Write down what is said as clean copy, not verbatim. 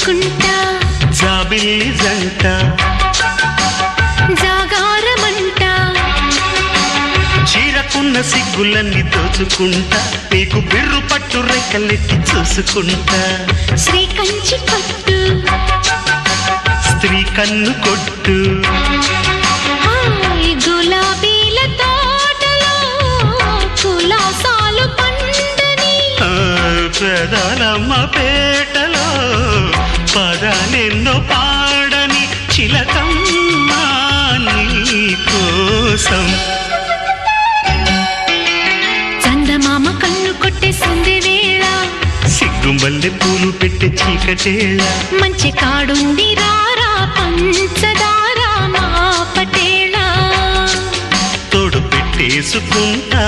చేసుకుంటా జాబిల్లి జంట జాగారమంట చీరకున్న సిగ్గులన్నీ దోచుకుంటా నీకు బిర్రు పట్టు రెక్కలెట్టి చూసుకుంటా శ్రీ కంచి పట్టు స్త్రీ కన్ను కొట్టు గులాబీల తోటలో కులాసాలు పండని పెదాలమ్మ పేటలో పదాలెన్నో పాడని చిలకమ్మ నీ కోసం చందమామ కన్ను కొట్టే సంధి వేళ సిగ్గుమల్లె పూలు పెట్టే చీకటేళ మంచి కాడుండి రారా పంచదార మా పటేళ తోడు పెట్టేసుకుంటా